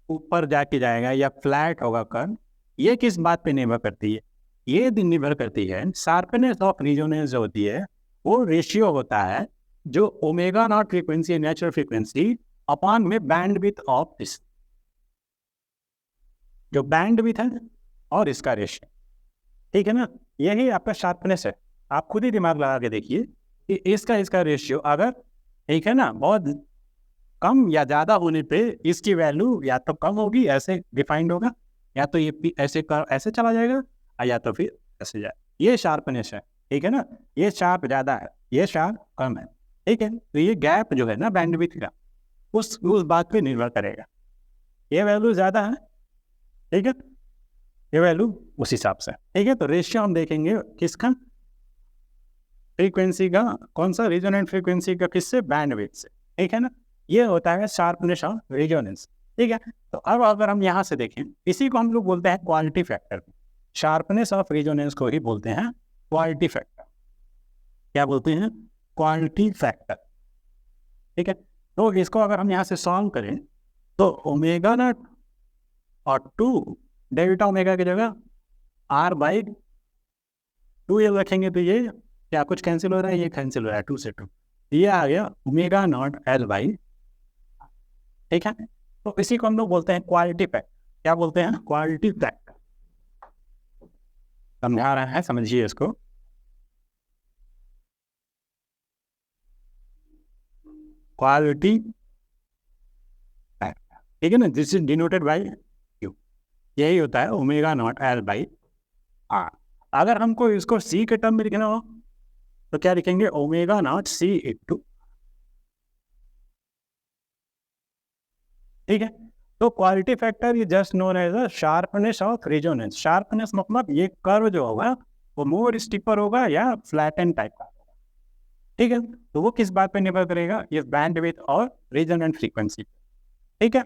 ऊपर जाके जाएगा या फ्लैट होगा कर्व, ये किस बात पे निर्भर करती है, ये निर्भर करती है शार्पनेस ऑफ रेजोनेंस जो होती है वो रेशियो होता है जो omega naught frequency natural frequency upon में बैंडविड्थ ऑफ दिस, जो बैंडविड्थ है और इसका रेशियो, ठीक है ना, यही आपका शार्पनेस है। आप खुद ही दिमाग लगा के देखिए कि इसका रेशियो अगर ठीक है ना बहुत कम या ज़्यादा होने पे इसकी वैल्यू या तो कम होगी, ऐसे डिफाइंड होगा, या तो ये ऐसे चला जाएगा या तो फिर ऐसे जाए, ये शार्पनेस है, ठीक है ना, ये शार्प ज़्यादा है, ये शार्प कम है, ठीक है। तो ये गैप जो है ना बैंडविड्थ का उस बात पे निर्भर करेगा, ये वैल्यू ज़्यादा है, ठीक है, ये वैल्यू उस हिसाब से, ठीक है। तो रेशियो हम देखेंगे किसका, फ्रीक्वेंसी का, कौन सा रेजोनेंट फ्रीक्वेंसी का, किससे, बैंडविड्थ से, ठीक है ना, ये होता है शार्पनेस ऑफ रेजोनेंस, ठीक है। तो अब अगर हम यहाँ से देखें, इसी को हम लोग बोलते हैं quality factor, sharpness of resonance को ही बोलते हैं क्वालिटी फैक्टर, क्या बोलते हैं, क्वालिटी फैक्टर, ठीक है। तो इसको अगर हम यहाँ से सॉल्व करें तो ओमेगा नॉट और टू डेल्टा ओमेगा की जगह आर बाई टू ये रखेंगे तो ये क्या कुछ कैंसिल हो रहा है, ये कैंसिल हो रहा है, टू से टू, ये आ गया ओमेगा नॉट एल बाई, ठीक है। तो इसी को हम लोग बोलते हैं क्वालिटी फैक्टर, क्या बोलते हैं, क्वालिटी फैक्टर। समझा रहे हैं, समझिए इसको, क्वालिटी फैक्टर, ठीक है ना, this is denoted by Q, यही होता है omega naught L by R. अगर हमको इसको सी के टर्म में लिखना हो तो क्या लिखेंगे, ओमेगा नॉट सी इंटू, ठीक है। तो क्वालिटी फैक्टर ये just known as a sharpness of resonance, sharpness मतलब ये कर्व जो होगा वो मोर स्टिपर होगा या फ्लैटन टाइप का, ठीक है। तो वो किस बात पे निर्भर करेगा, ये बैंडविड्थ और रेजोनेंट फ्रीक्वेंसी, ठीक है।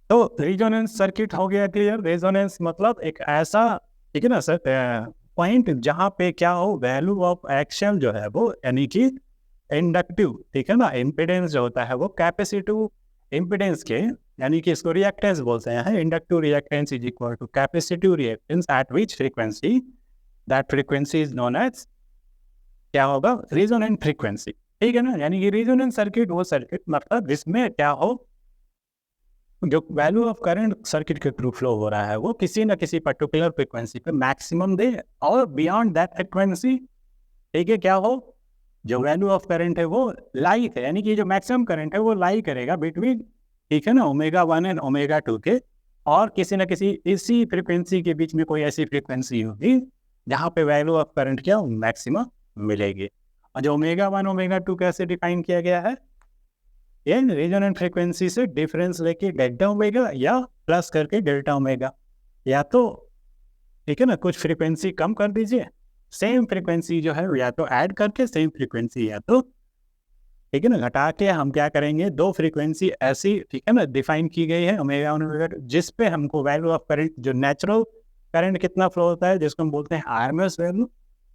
तो रेजोनेंस सर्किट हो गया क्लियर। रेजोनेंस मतलब एक ऐसा, ठीक है ना सर, पॉइंट जहाँ पे क्या हो, वैल्यू ऑफ एक्शन जो है वो यानी कि इंडक्टिव, ठीक है ना, इम्पिडेंस जो होता है वो कैपेसिटिव इम्पिडेंस के, यानी कि इसको रिएक्टेंस बोलते हैं, inductive reactance is equal to capacitive reactance at which frequency, that frequency is known as क्या होगा, रेजोनेंट फ्रीक्वेंसी, ठीक है ना। यानी कि रेजोनेंट सर्किट वो सर्किट मतलब जिसमें क्या हो, जो वैल्यू ऑफ करंट सर्किट के थ्रू फ्लो हो रहा है वो किसी न किसी पर्टिकुलर फ्रीक्वेंसी पे मैक्सिमम दे और बियॉन्ड दैट फ्रीक्वेंसी, ठीक है, क्या हो, जो वैल्यू ऑफ करंट है वो लाई है, यानी कि जो मैक्सिमम करंट है वो लाई करेगा बिटवीन, ठीक है ना, ओमेगा 1 एंड ओमेगा 2 के, और किसी न किसी इसी फ्रीक्वेंसी के बीच में कोई ऐसी फ्रीक्वेंसी होगी जहाँ पे वैल्यू ऑफ करंट क्या मैक्सिमम मिलेगी। और जो ओमेगा 1 ओमेगा 2 कैसे डिफाइन किया गया है, इन रेजोनेंट फ्रीक्वेंसी से डिफरेंस लेके डेल्टा ओमेगा या प्लस करके डेल्टा ओमेगा, या तो ठीक है ना कुछ फ्रीक्वेंसी कम कर दीजिए सेम फ्रीक्वेंसी जो है या तो ऐड करके सेम फ्रीक्वेंसी या तो ठीक है ना घटा के हम क्या करेंगे, दो फ्रीक्वेंसी ऐसी ठीक है ना डिफाइन की गई है ओमेगा और ओमेगा, जिस पे हमको वैल्यू ऑफ करंट जो नेचुरल करंट कितना फ्लो होता है जिसको हम बोलते हैं आरएमएस वैल्यू,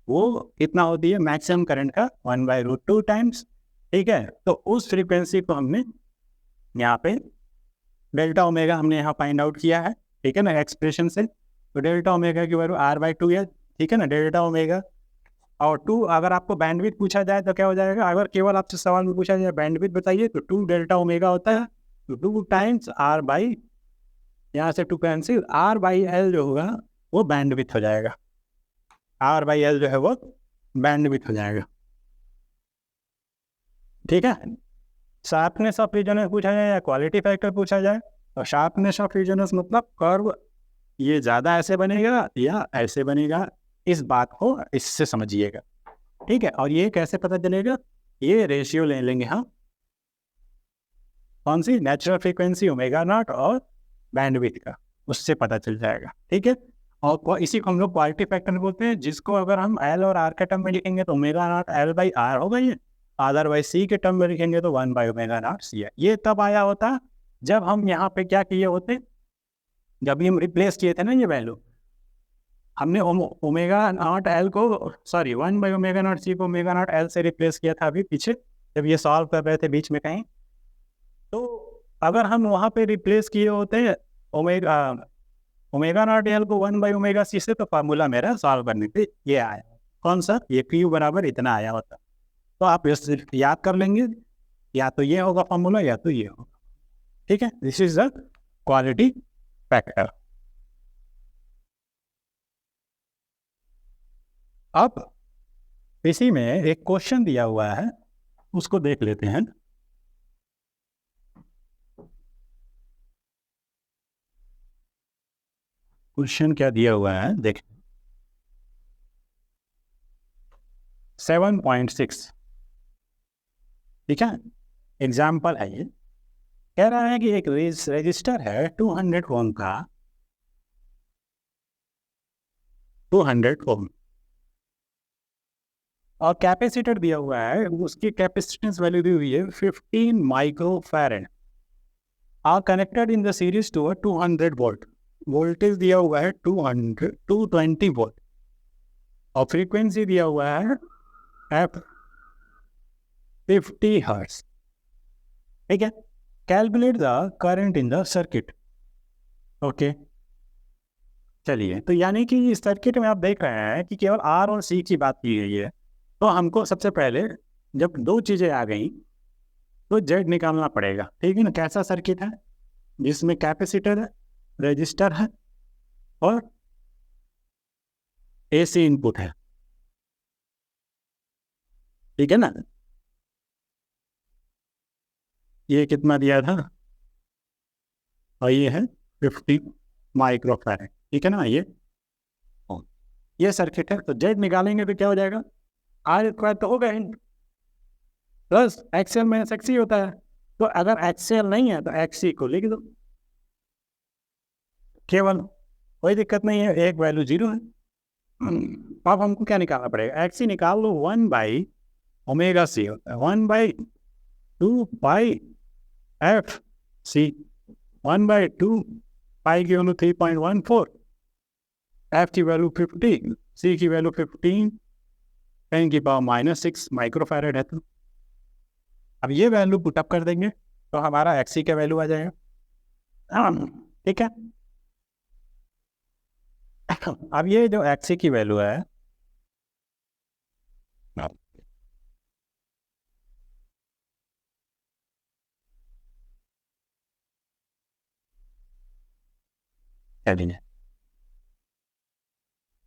वो कितना होती है मैक्सिमम करंट का 1/√2 टाइम्स। ठीक है, तो उस फ्रीक्वेंसी को हमने यहाँ पे डेल्टा ओमेगा हमने यहाँ फाइंड आउट किया है, ठीक है ना एक्सप्रेशन से। तो डेल्टा ओमेगा की वैल्यू R/2 है, ठीक है ना डेल्टा ओमेगा। और 2 अगर आपको बैंडविड्थ पूछा जाए तो क्या हो जाएगा, अगर केवल आपसे सवाल में पूछा जाए बैंडविड्थ बताइए तो 2 डेल्टा ओमेगा होता है, तो 2 टाइम्स R बाई, यहाँ से 2 कैंसिल, R/L जो होगा वो बैंडविड्थ हो जाएगा, R/L जो है वो बैंडविड्थ हो जाएगा। ठीक है, शार्पनेस ऑफ रीजनस पूछा जाए या क्वालिटी फैक्टर पूछा जाए, तो शार्पनेस ऑफ रीजनस मतलब कर्व ये ज़्यादा ऐसे बनेगा या ऐसे बनेगा, इस बात को इससे समझिएगा। ठीक है, और ये कैसे पता चलेगा, ये रेशियो ले लेंगे हम कौन सी, नेचुरल फ्रीक्वेंसी ओमेगा नॉट और बैंडविड्थ का, उससे पता चल जाएगा। ठीक है, और इसी को हम लोग क्वालिटी फैक्टर बोलते हैं, जिसको अगर हम एल और आर के टर्म में लिखेंगे तो ओमेगा नॉट L/R होगा ये, अदरवाइज सी के टर्म में लिखेंगे तो 1/ओमेगा नॉट C है। ये तब आया होता जब हम यहाँ पे क्या किए होते, जब भी हम रिप्लेस किए थे ना ये वैल्यू, हमने ओमेगा नॉट एल को सॉरी 1/ओमेगा नॉट C को ओमेगा नॉट एल से रिप्लेस किया था अभी पीछे जब ये सॉल्व कर रहे थे बीच में कहीं। तो अगर हम वहाँ पे रिप्लेस किए होते ओमेगा नॉट एल को 1/ओमेगा C से, तो फार्मूला मेरा सॉल्व करने पे ये आया, कौन सा, ये Q बराबर इतना आया होता। तो आप याद कर लेंगे, या तो ये होगा फार्मूला या तो ये होगा। ठीक है, this is the quality factor. अब इसी में एक क्वेश्चन दिया हुआ है, उसको देख लेते हैं। क्वेश्चन क्या दिया हुआ है देख, 7.6, ठीक है, एग्जाम्पल है ये। कह रहा है कि एक रजिस्टर है 200 ओम का, 200 ओम, और कैपेसिटर दिया हुआ है, उसकी कैपेसिटेंस वैल्यू दी हुई है 15 microfarad, are connected in the series to 200 volt, voltage दिया हुआ है 220 वोल्ट, और फ्रीक्वेंसी दिया हुआ है f 50 हर्ट्ज। ठीक है, calculate the current in the circuit. Okay, चलिए, तो यानी कि इस सर्किट में आप देख रहे हैं कि केवल R और C की बात की गई है, तो हमको सबसे पहले जब दो चीज़ें आ गई तो Z निकालना पड़ेगा। ठीक है ना, कैसा सर्किट है जिसमें कैपेसिटर है, रजिस्टर है और AC इनपुट है, ठीक है ना। ये कितना दिया था, और ये है 50 माइक्रोफैरड, ठीक है ना। ये सर्किट है, तो Z निकालेंगे तो क्या हो जाएगा, R² तो होगा प्लस XL माइनस XC होता है, तो अगर XL नहीं है तो XC को लिख दो केवल, कोई दिक्कत नहीं है, एक वैल्यू 0 है। अब हमको क्या निकालना पड़ेगा, XC निकाल लो, 1/ओमेगा C होता है, 1/2πfC, 1/2 पाई की वैल्यू 3.14, F की वैल्यू 50, C की वैल्यू 15, 10⁻⁻6 माइक्रोफैरड है। तो अब ये वैल्यू पुटअप कर देंगे तो हमारा XC का वैल्यू आ जाएगा। ठीक है, अब ये जो XC की वैल्यू है,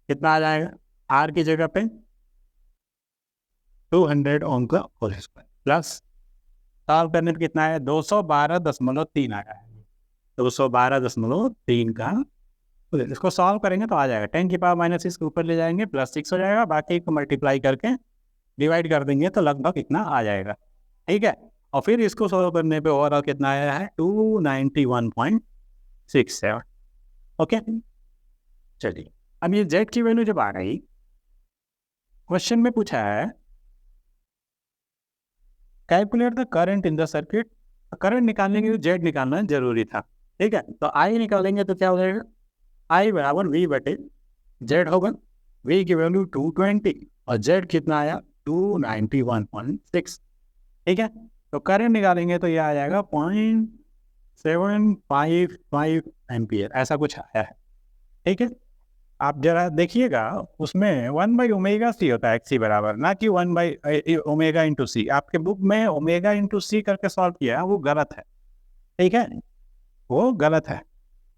कितना आ जाएगा, R की जगह पे 200 ओम का होल स्क्वायर प्लस, सॉल्व करने पे कितना है, 212.3 आया है, 212.3 का, तो इसको सॉल्व करेंगे तो आ जाएगा 10⁻⁻6 के ऊपर ले जाएंगे प्लस 6 हो जाएगा, बाकी को मल्टीप्लाई करके डिवाइड कर देंगे तो लगभग इतना आ जाएगा। ठीक है, और फिर इसको सॉल्व करने पे ओवरऑल कितना आया है, 291.67। ओके, चलिए, अब ये Z की वैल्यू जब आ गई क्वेश्चन में पूछा है calculate the current in the circuit. Current निकालने के लिए जेड निकालना जरूरी था, ठीक है। तो आई निकालेंगे तो क्या हो जाएगा, आई बराबर वी बटे जेड होगा। वी की वैल्यू 220 और जेड कितना आया 291.6, ठीक है। तो करंट निकालेंगे तो ये आ जाएगा 0.755 एम्पियर, ऐसा कुछ आया है, ठीक है। आप जरा देखिएगा, उसमें 1/ओमेगा सी होता है एक्सी बराबर, ना कि 1/ओमेगा इंटू सी। आपके बुक में ओमेगा इंटू सी करके सॉल्व किया है, वो गलत है, ठीक है, वो गलत है,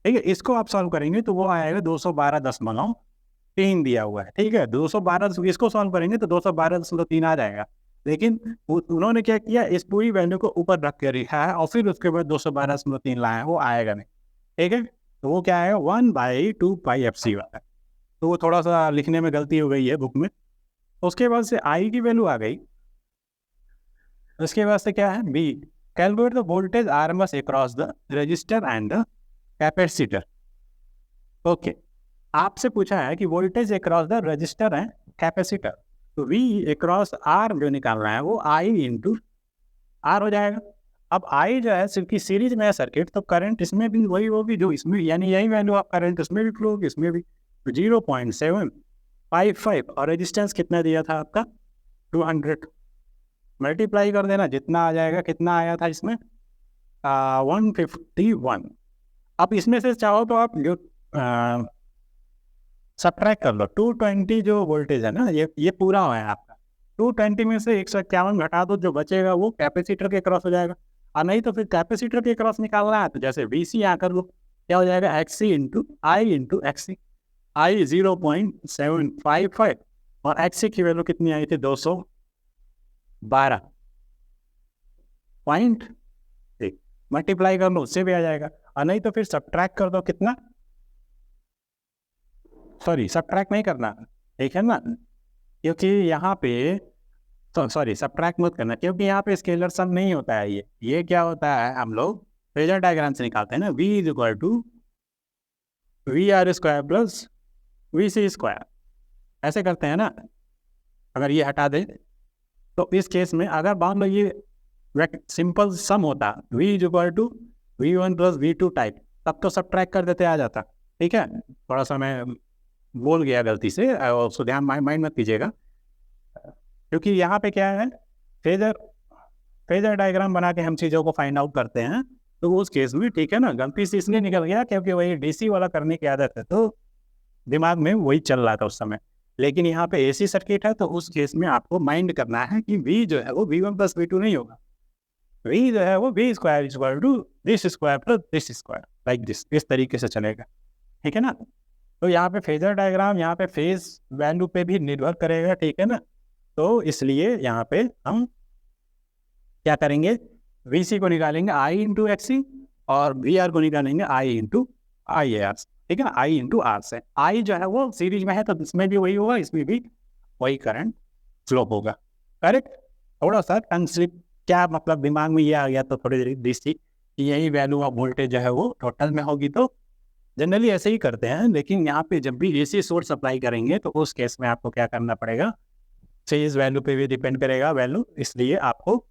ठीक है। इसको आप सॉल्व करेंगे तो वो आएगा 212.3 दिया हुआ है, ठीक है। 212 इसको सॉल्व करेंगे तो 212.3 आ जाएगा, लेकिन उन्होंने क्या किया, इस पूरी वैल्यू को ऊपर रख के लिखा है और फिर उसके बाद 212.3 लाया, वो आएगा नहीं, ठीक है। तो वो क्या आएगा 1/2πfc वाला है। तो वो थोड़ा सा लिखने में गलती हो गई है बुक में। उसके बाद से आई की वैल्यू आ गई। उसके बाद से क्या है, B, calculate the voltage RMS across the resistor and the capacitor. Okay, आपसे पूछा है कि voltage across the resistor and capacitor, तो वी अक्रॉस आर जो निकालना है वो आई इंटू आर हो जाएगा। अब आई जो है सिर्फ की सीरीज में है सर्किट, तो करंट इसमें भी वही होगी जो इसमें, यानी यही वैल्यू आप करंट इसमें भी फ्लो होगी, इसमें भी 0.755 और रेजिस्टेंस कितना दिया था आपका 200, मल्टीप्लाई कर देना जितना आ जाएगा। कितना आया था इसमें 151। अब इसमें से चाहो तो आप जो सब्ट्रैक्ट कर लो, 220 जो वोल्टेज है ना, ये पूरा है आपका। 220 में से 151 घटा दो, जो बचेगा वो कैपेसिटर के क्रॉस हो जाएगा। और नहीं तो फिर कैपेसिटर के क्रॉस निकालना है तो जैसे VC आकर लो, क्या हो जाएगा XC इंटू आई इंटू XC। आई 0.755 और XC की वैल्यू कितनी आई थी 212.6, मल्टीप्लाई कर लो उससे भी आ जाएगा। और नहीं तो फिर सब्ट्रैक्ट कर दो, कितना, सॉरी सब्ट्रैक्ट नहीं करना, ठीक है ना, क्योंकि यहाँ पे सॉरी सब्ट्रैक्ट मत करना, क्योंकि यहाँ पे स्केलर सम नहीं होता है। ये क्या होता है, हम लोग फेजर डायग्राम से निकालते हैं ना, V is equal to VR² plus VC², ऐसे करते हैं ना। अगर ये हटा दे तो इस केस में अगर मान लो ये सिंपल सम होता V is equal to V1 plus V2 type, तब तो सब्ट्रैक्ट कर देते आ जाता, ठीक है। थोड़ा सा मैं बोल गया गलती से, उसको ध्यान माइंड मत कीजिएगा, क्योंकि यहाँ पे क्या है, फेजर डायग्राम बना के हम चीज़ों को फाइंड आउट करते हैं। तो उस केस में ठीक है ना, गलती से इसलिए निकल गया क्योंकि वही DC वाला करने की आदत है, तो दिमाग में वही चल रहा था उस समय। लेकिन यहाँ पे AC सर्किट है, तो उस केस में आपको माइंड करना है कि V जो है वो V1 प्लस V2 नहीं होगा, V जो है वो V² equal to this square plus this square, like this, इस तरीके से चलेगा, ठीक है ना। तो यहाँ पे फेजर डायग्राम यहाँ पे फेज वैल्यू पे भी निर्भर करेगा, ठीक है ना। तो इसलिए यहाँ पे हम क्या करेंगे, VC को निकालेंगे I इंटू XC और VR को निकालेंगे I इंटू IAR, ठीक है ना, I इंटू R से। I जो है वो सीरीज में है तो इसमें भी वही होगा, इसमें भी वही करंट फ्लो होगा, करेक्ट। थोड़ा सा टंग स्लिप, क्या मतलब दिमाग में ये आ गया तो थोड़ी देर दृष्टि कि यही वैल्यू ऑफ वोल्टेज जो है वो टोटल में होगी, तो जनरली ऐसे ही करते हैं। लेकिन यहाँ पे जब भी AC सोर्स अप्लाई करेंगे तो उस केस में आपको क्या करना पड़ेगा, फेज वैल्यू पे भी डिपेंड करेगा वैल्यू, इसलिए आपको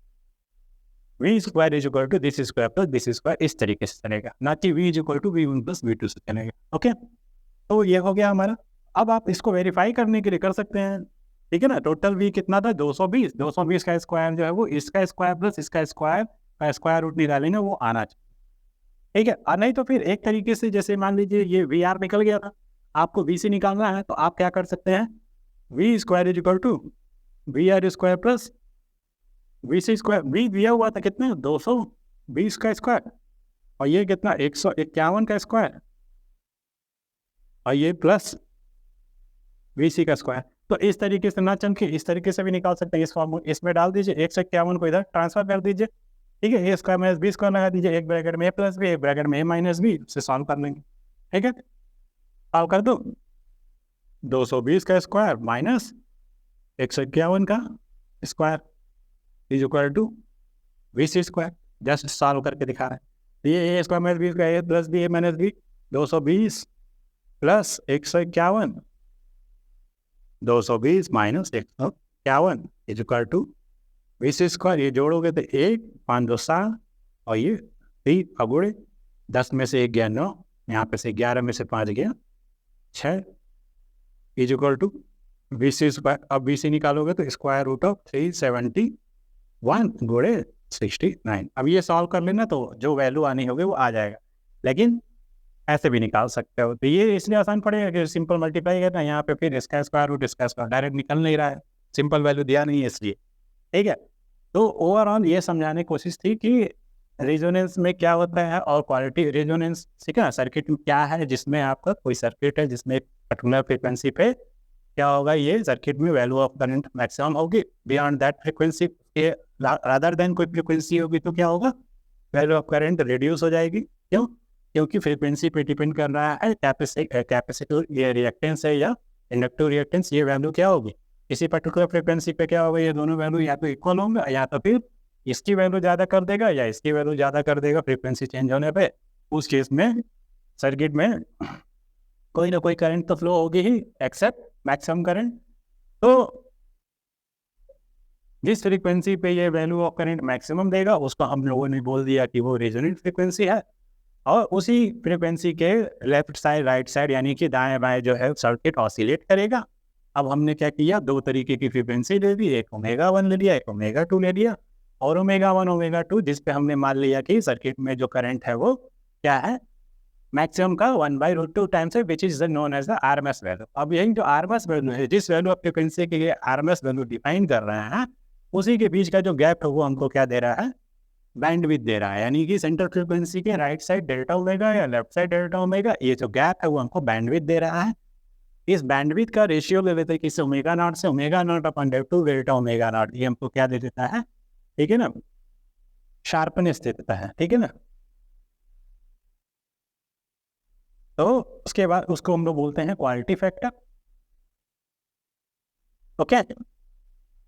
V² is equal to this square plus this square इस तरीके से चलेगा, ना कि V is equal to V1 plus V2 से चलेगा, ओके। तो ये हो गया हमारा। अब आप इसको वेरीफाई करने के लिए कर सकते हैं, ठीक है ना। टोटल V कितना था 220, 220 का स्क्वायर जो है वो इसका स्क्वायर प्लस इसका स्क्वायर का स्क्वायर रूट निकालेंगे, वो आना चाहिए, ठीक है। और नहीं तो फिर एक तरीके से, जैसे मान लीजिए ये VR निकल गया था, आपको VC निकालना है, तो आप क्या कर सकते हैं, V² is equal to VR² plus VC²। V दिया हुआ था कितने 220 का स्क्वायर, और ये कितना 151 का स्क्वायर, और ये प्लस VC का स्क्वायर। तो इस तरीके से ना चमके, इस तरीके से भी निकाल सकते हैं। इस फॉर्मूला इसमें डाल दीजिए, 151 को इधर ट्रांसफर कर दीजिए, ठीक है। A² माइनस B² लगा दीजिए, एक ब्रैकेट में A प्लस B, एक ब्रैकेट में A माइनस B से सॉल्व कर लेंगे, ठीक है। सॉल्व कर दो, 220 का स्क्वायर माइनस 151 का square is equal to VC²। Just solve करके दिखा रहे हैं। ये A² minus B² A plus B A minus B, 220 plus 151 220 minus 151 equal to 20²। ये जोड़ोगे तो 1, 5 2 7 और ये 3 अगुड़े 10 में से 1 गया 9, यहाँ पे से 11 में से 5 गया 6 इक्वल टू 20²। अब 20 निकालोगे तो स्क्वायर रूट ऑफ 371 गुणे 69। अब ये सॉल्व कर लेना तो जो वैल्यू आनी होगी वो आ जाएगा, लेकिन ऐसे भी निकाल सकते हो। तो ये इसलिए आसान पड़ेगा कि सिंपल मल्टीप्लाई करना, यहाँ पे फिर इसका स्क्वायर रूट इसका स्क्वायर डायरेक्ट निकल नहीं रहा है, सिंपल वैल्यू दिया नहीं है इसलिए। ठीक है, तो ओवरऑल ये समझाने की कोशिश थी कि रेजोनेंस में क्या होता है और क्वालिटी रेजोनेंस ठीक है सर्किट में क्या है, जिसमें आपका कोई सर्किट है जिसमें पर्टिकुलर फ्रिक्वेंसी पे क्या होगा, ये सर्किट में वैल्यू ऑफ करंट मैक्सिमम होगी। बियॉन्ड दैट फ्रिक्वेंसी के रादर देन कोई फ्रिक्वेंसी होगी तो क्या होगा, वैल्यू ऑफ करंट रिड्यूस हो जाएगी। क्यों? क्योंकि फ्रिक्वेंसी पे डिपेंड कर रहा है कैपेसिटिव ये रिएक्टेंस है या इंडक्टिव रिएक्टेंस, ये वैल्यू क्या होगी इसी पर्टिकुलर फ्रिक्वेंसी पे क्या होगा, ये दोनों वैल्यू या तो इक्वल होंगे या तो फिर इसकी वैल्यू ज़्यादा कर देगा या इसकी वैल्यू ज़्यादा कर देगा फ्रीक्वेंसी चेंज होने पे। उस केस में सर्किट में कोई ना कोई करंट तो फ्लो होगी ही एक्सेप्ट मैक्सिमम करंट। तो जिस फ्रीक्वेंसी पे ये वैल्यू ऑफ करंट मैक्सिमम देगा उसको हम लोगों ने बोल दिया कि वो रेजोनेंट फ्रीक्वेंसी है, और उसी फ्रीक्वेंसी के लेफ्ट साइड राइट साइड यानी कि दाएं बाएं जो है सर्किट ऑसिलेट करेगा। अब हमने क्या किया, दो तरीके की फ्रीक्वेंसी ले ली, एक ω1 ले लिया, एक ω2 ले लिया। और ω1 ω2 जिस पे हमने मान लिया कि सर्किट में जो करंट है वो क्या है, मैक्सिमम का 1/√2 टाइम्स है, which is known as the RMS value. अब यही जो आरएमएस वैल्यू है, जिस वैल्यू ऑफ फ्रीक्वेंसी के लिए आरएमएस वैल्यू डिफाइन कर रहे हैं, उसी के बीच का जो गैप है वो हमको क्या दे रहा है, बैंडविड्थ दे रहा है। यानी कि सेंट्रल फ्रीक्वेंसी के राइट साइड डेल्टा ओमेगा या लेफ्ट साइड डेल्टा ओमेगा, ये जो गैप है वो हमको बैंडविड्थ दे रहा है। इस बैंडविड्थ का रेशियो ले लेते हैं किसी ω0 से, ω0 अपॉन √2 डेल्टा ω0, ये हमको क्या दे देता है, ठीक है ना, शार्पनेस दे देता है। ठीक है ना, तो उसके बाद उसको हम लोग बोलते हैं क्वालिटी फैक्टर। ओके,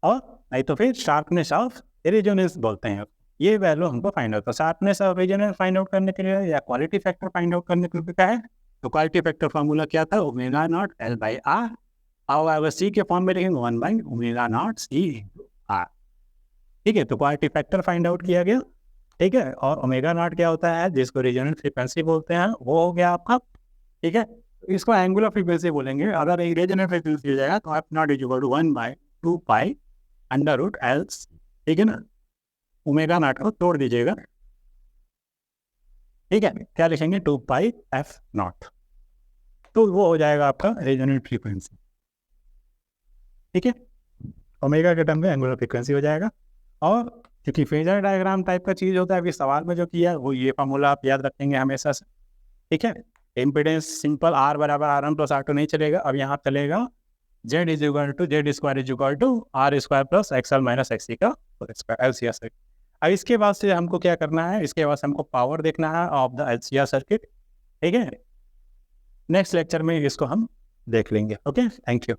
और नहीं तो फिर शार्पनेस ऑफ रेजोनेंस बोलते हैं। ये वैल्यू हमको फाइंड आउट, तो sharpness of resonance find out करने के लिए या क्वालिटी फैक्टर फाइंड आउट करने के लिए क्या है, तो क्वालिटी फैक्टर फार्मूला क्या था, ω0 L/R, और अगर सी के फॉर्म में लिखेंगे 1/ω0 C/R। ठीक है, तो क्वालिटी फैक्टर फाइंड आउट किया गया। ठीक है, और ω0 क्या होता है, जिसको रेजोनेंट फ्रीक्वेंसी बोलते हैं, वो हो गया आपका। ठीक है, इसको एंगुलर फ्रीक्वेंसी बोलेंगे। अगर रेजोनेंट फ्रीक्वेंसी हो जाएगा तो f0 = 1/2π√L। ठीक है ना, ω0 को तोड़ दीजिएगा। ठीक है, क्या लिखेंगे, 2πf0, तो वो हो जाएगा आपका रेजोनेंट फ्रीक्वेंसी। ठीक है, ओमेगा के टर्म में एंगुलर फ्रीक्वेंसी हो जाएगा। और क्योंकि फेजर डायग्राम टाइप का चीज़ होता है, अभी सवाल में जो किया वो ये फॉर्मूला आप याद रखेंगे हमेशा से। ठीक है, impedance simple R = R1 + R2 नहीं चलेगा, अब यहाँ चलेगा Z = Z² = R² + XL - XC का LCR सर्किट। अब इसके बाद से हमको क्या करना है, इसके बाद से हमको पावर देखना है ऑफ द LCR सर्किट। ठीक है, नेक्स्ट लेक्चर में इसको हम देख लेंगे। Okay, thank you.